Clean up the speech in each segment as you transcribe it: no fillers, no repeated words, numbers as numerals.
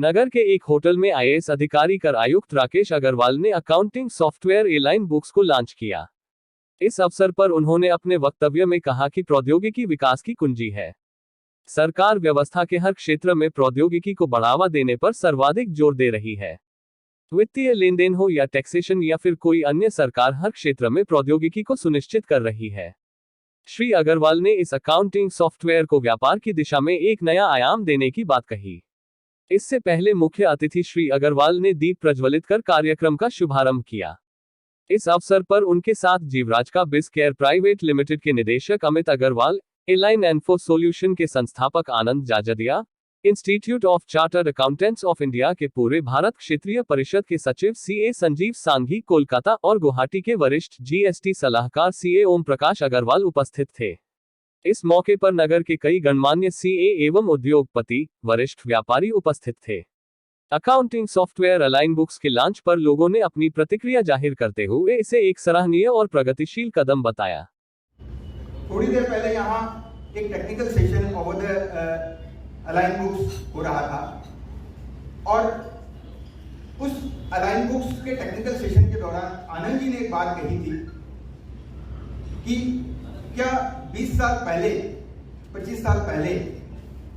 नगर के एक होटल में आईएएस अधिकारी कर आयुक्त राकेश अग्रवाल ने अकाउंटिंग सॉफ्टवेयर एलाइन बुक्स को लॉन्च किया। इस अवसर पर उन्होंने अपने वक्तव्य में कहा कि प्रौद्योगिकी विकास की कुंजी है। सरकार व्यवस्था के हर क्षेत्र में प्रौद्योगिकी को बढ़ावा देने पर सर्वाधिक जोर दे रही है। वित्तीय लेनदेन हो या टैक्सेशन या फिर कोई अन्य, सरकार हर क्षेत्र में प्रौद्योगिकी को सुनिश्चित कर रही है। श्री अग्रवाल ने इस अकाउंटिंग सॉफ्टवेयर को व्यापार की दिशा में एक नया आयाम देने की बात कही। इससे पहले मुख्य अतिथि श्री अग्रवाल ने दीप प्रज्वलित कर कार्यक्रम का शुभारंभ किया। इस अवसर पर उनके साथ जीवराज का बिज केयर प्राइवेट लिमिटेड के निदेशक Amit Agrawal, Align Info Solution के संस्थापक Anand Jajodia, Institute of Chartered Accountants of India के पूरे भारत क्षेत्रीय परिषद के सचिव सीए संजीव सांघी कोलकाता और गुवाहाटी के वरिष्ठ जीएसटी सलाहकार सीए ओम प्रकाश अग्रवाल उपस्थित थे। इस मौके पर नगर के कई गणमान्य सीए एवं उद्योगपति, वरिष्ठ व्यापारी उपस्थित थे। अकाउंटिंग सॉफ्टवेयर अलाइन बुक्स के लॉन्च पर लोगों ने अपनी प्रतिक्रिया जाहिर करते हुए इसे एक सराहनीय और प्रगतिशील कदम बताया। थोड़ी देर पहले यहाँ एक technical session over the align books हो रहा था और उस अलाइन बुक्स के टेक्निकल सेशन के दौरान आनंद जी ने एक बात कही थी कि क्या 20 साल पहले, 25 साल पहले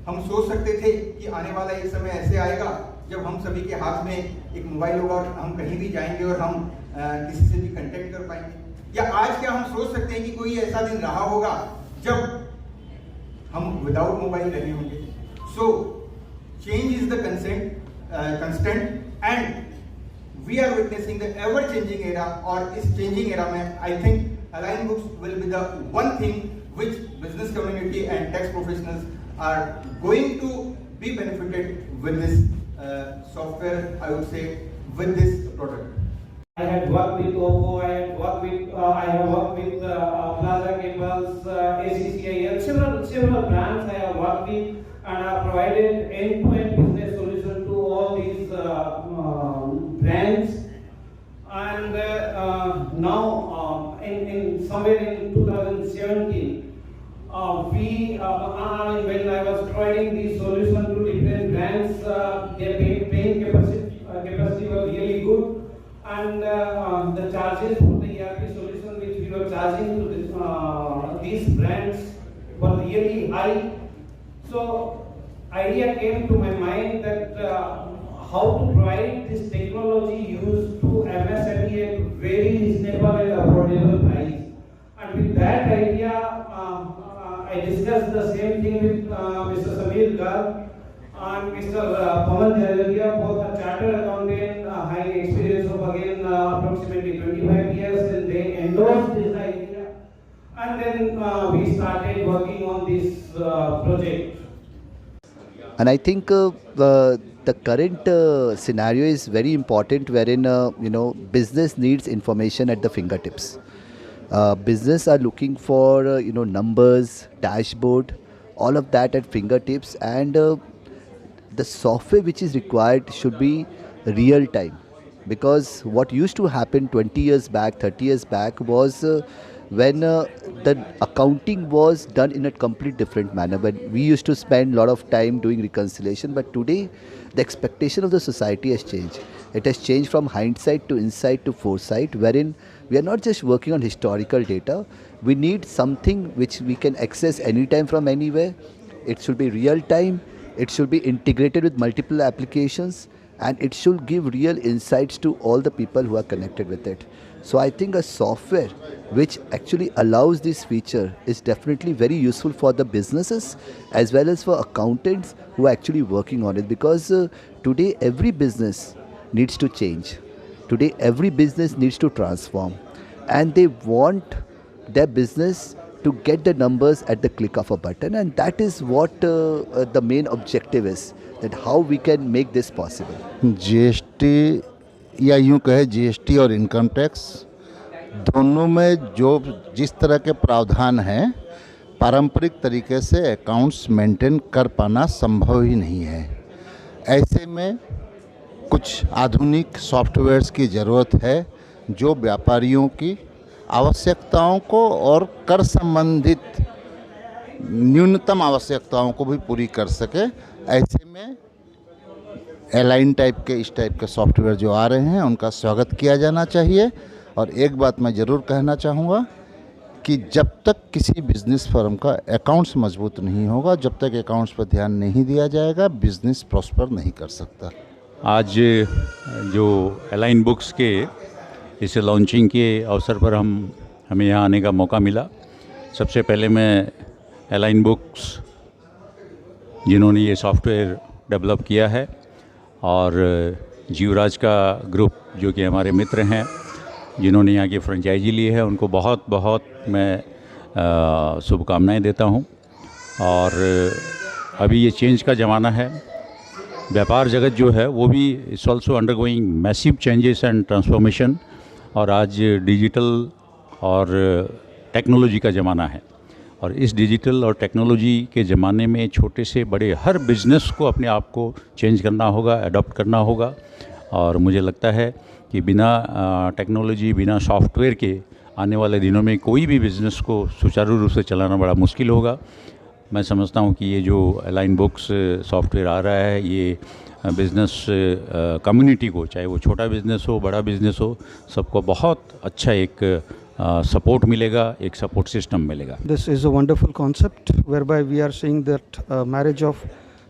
हम सोच सकते थे कि आने वाला एक समय ऐसे आएगा जब हम सभी के हाथ में एक मोबाइल होगा और हम कहीं भी जाएंगे और हम किसी से भी कांटेक्ट कर पाएंगे? या आज क्या हम सोच सकते हैं कि कोई ऐसा दिन रहा होगा जब हम विदाउट मोबाइल रहे होंगे? So change is the constant and we are witnessing the ever changing era. और इस चेंजिंग एरा में I think Align books will be the one thing which business community and tax professionals are going to be benefited with this software, I would say, with this product. I had worked with Oppo, I have worked with Plaza Cables, ACCIL, several brands I have worked with, and I have provided end-to-end business solution to all these brands. And now, in somewhere in 2017, when I was providing these solutions to different brands, their paying capacity was really good, and the charges for the ERP solution which we were charging to these brands were really high. So, idea came to my mind that how to provide this technology used to MSME at very reasonable and affordable price. And with that idea, I discussed the same thing with Mr. Samir Garg and Mr. Pawan Jajadia, both are chartered accountant, high experience of again approximately 25 years, and they endorsed this idea. And then we started working on this project. And I think the current scenario is very important, wherein business needs information at the fingertips. Business are looking for numbers, dashboard, all of that at fingertips, and the software which is required should be real time. Because what used to happen 20 years back, 30 years back was when the accounting was done in a complete different manner, when we used to spend a lot of time doing reconciliation. But today the expectation of the society has changed. It has changed from hindsight to insight to foresight, wherein we are not just working on historical data. We need something which we can access anytime from anywhere. It should be real time, it should be integrated with multiple applications, and it should give real insights to all the people who are connected with it. So I think a software which actually allows this feature is definitely very useful for the businesses as well as for accountants who are actually working on it, because today every business needs to change. Today every business needs to transform, and they want their business to get the numbers at the click of a button, and that is what the main objective is, that how we can make this possible. GST या यूँ कहे GST और income tax दोनों में जिस तरह के प्रावधान हैं, पारंपरिक तरीके से अकाउंट्स मेंटेन कर पाना संभव ही नहीं है। ऐसे में कुछ आधुनिक सॉफ्टवेयर्स की ज़रूरत है जो व्यापारियों की आवश्यकताओं को और कर संबंधित न्यूनतम आवश्यकताओं को भी पूरी कर सके। ऐसे में एलाइन टाइप के इस टाइप के सॉफ्टवेयर जो आ रहे हैं उनका स्वागत किया जाना चाहिए। और एक बात मैं ज़रूर कहना चाहूँगा कि जब तक किसी बिज़नेस फर्म का अकाउंट्स मजबूत नहीं होगा, जब तक अकाउंट्स पर ध्यान नहीं दिया जाएगा, बिज़नेस प्रॉस्पर नहीं कर सकता। आज जो अलाइन बुक्स के इस लॉन्चिंग के अवसर पर हमें यहाँ आने का मौका मिला। सबसे पहले मैं अलाइन बुक्स जिन्होंने ये सॉफ्टवेयर डेवलप किया है और जीवराज का ग्रुप जो कि हमारे मित्र हैं जिन्होंने यहाँ की फ्रेंचाइजी ली है, उनको बहुत बहुत मैं शुभकामनाएं देता हूँ। और अभी ये चेंज का ज़माना है, व्यापार जगत जो है वो भी it's also undergoing massive changes and transformation. और आज डिजिटल और टेक्नोलॉजी का ज़माना है और इस डिजिटल और टेक्नोलॉजी के ज़माने में छोटे से बड़े हर बिज़नेस को अपने आप को चेंज करना होगा, अडॉप्ट करना होगा। और मुझे लगता है कि बिना टेक्नोलॉजी, बिना सॉफ्टवेयर के आने वाले दिनों में कोई भी बिज़नेस को सुचारू रूप से चलाना बड़ा मुश्किल होगा। मैं समझता हूँ कि ये जो अलाइन बुक्स सॉफ्टवेयर आ रहा है ये बिज़नेस कम्युनिटी को, चाहे वो छोटा बिज़नेस हो, बड़ा बिज़नेस हो, सबको बहुत अच्छा एक सपोर्ट मिलेगा, एक सपोर्ट सिस्टम मिलेगा। This is a wonderful concept whereby we are seeing that marriage of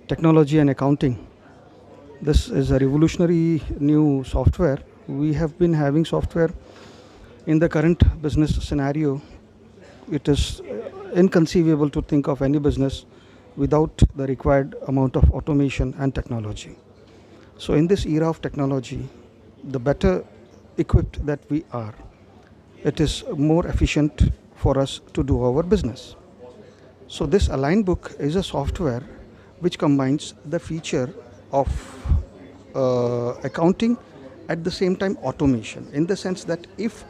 technology and accounting. This is a revolutionary new software. We have been having software in the current business scenario. It is inconceivable to think of any business without the required amount of automation and technology. So in this era of technology, the better equipped that we are, it is more efficient for us to do our business. So this Align book is a software which combines the feature of accounting at the same time automation, in the sense that if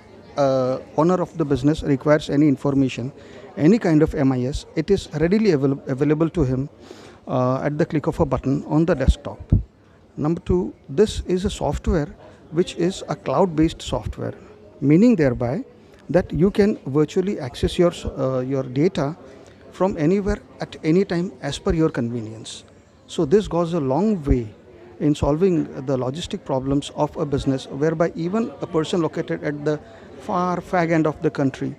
owner of the business requires any information, any kind of MIS, it is readily available to him at the click of a button on the desktop. Number two, this is a software which is a cloud-based software, meaning thereby that you can virtually access your data from anywhere at any time as per your convenience. So this goes a long way in solving the logistic problems of a business, whereby even a person located at the far fag end of the country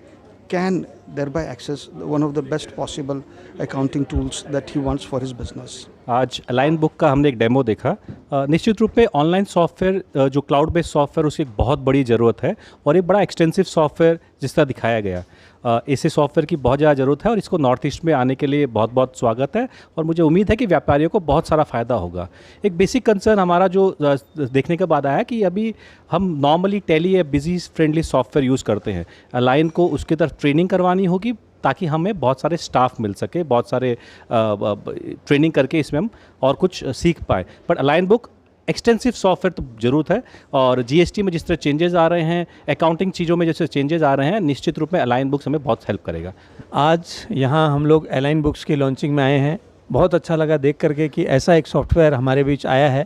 can thereby access one of the best possible accounting tools that he wants for his business. आज align book का हमने एक demo देखा। निश्चित रूप में online software जो cloud based software उसकी एक बहुत बड़ी ज़रूरत है और एक बड़ा एक्सटेंसिव सॉफ्टवेयर जिस तरह दिखाया गया, ऐसे सॉफ्टवेयर की बहुत ज़्यादा ज़रूरत है और इसको नॉर्थ ईस्ट में आने के लिए बहुत बहुत स्वागत है और मुझे उम्मीद है कि व्यापारियों को बहुत सारा फ़ायदा होगा। एक बेसिक कंसर्न हमारा जो देखने के बाद आया कि अभी हम नॉर्मली टैली या बिजी फ्रेंडली सॉफ्टवेयर यूज़ करते हैं, अलाइन को उसकी तरफ ट्रेनिंग करवानी होगी ताकि हमें बहुत सारे स्टाफ मिल सके, बहुत सारे ट्रेनिंग करके इसमें हम और कुछ सीख पाए। But align book extensive software तो ज़रूरत है और जीएसटी में जिस तरह चेंजेस आ रहे हैं, अकाउंटिंग चीज़ों में जैसे चेंजेस आ रहे हैं, निश्चित रूप में अलाइन बुक्स हमें बहुत हेल्प करेगा। आज यहाँ हम लोग अलाइन बुक्स की लॉन्चिंग में आए हैं। बहुत अच्छा लगा देख करके कि ऐसा एक सॉफ्टवेयर हमारे बीच आया है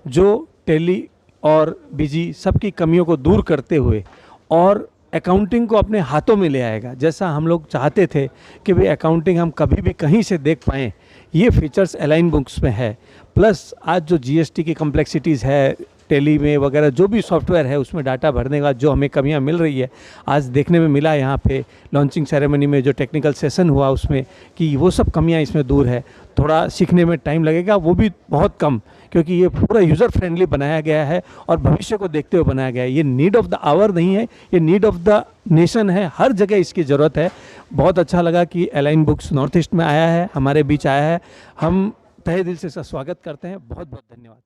जो टेली और बिजी सबकी कमियों को दूर करते हुए और अकाउंटिंग को अपने हाथों में ले आएगा। जैसा हम लोग चाहते थे कि भाई अकाउंटिंग हम कभी भी कहीं से देख पाएँ, ये फीचर्स अलाइन बुक्स में है। प्लस आज जो जीएसटी की कम्प्लेक्सिटीज़ है, टेली में वगैरह जो भी सॉफ्टवेयर है उसमें डाटा भरने का जो हमें कमियां मिल रही है, आज देखने में मिला यहाँ पे लॉन्चिंग सेरेमनी में जो टेक्निकल सेशन हुआ उसमें कि वो सब कमियां इसमें दूर है। थोड़ा सीखने में टाइम लगेगा, वो भी बहुत कम, क्योंकि ये पूरा यूज़र फ्रेंडली बनाया गया है और भविष्य को देखते हुए बनाया गया है। ये नीड ऑफ द आवर नहीं है, ये नीड ऑफ द नेशन है, हर जगह इसकी ज़रूरत है। बहुत अच्छा लगा कि अलाइन बुक्स नॉर्थ ईस्ट में आया है, हमारे बीच आया है। हम तहे दिल से इसका स्वागत करते हैं। बहुत बहुत धन्यवाद।